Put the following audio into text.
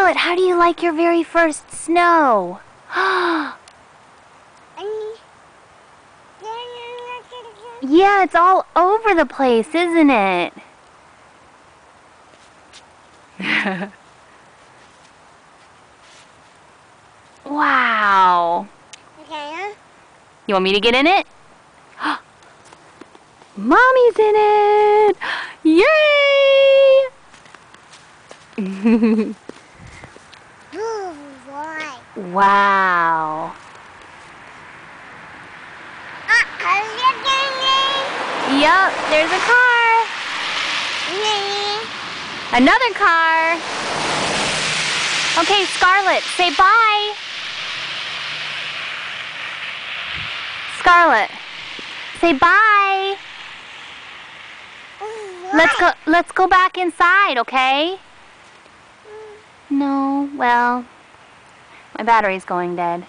Scarlett, how do you like your very first snow? Yeah, it's all over the place, isn't it? Wow. Okay. You want me to get in it? Mommy's in it! Yay! Wow. Yup, there's a car. Another car. Okay, Scarlett, say bye. Scarlett, say bye. Let's go back inside, okay? No, well, my battery's going dead.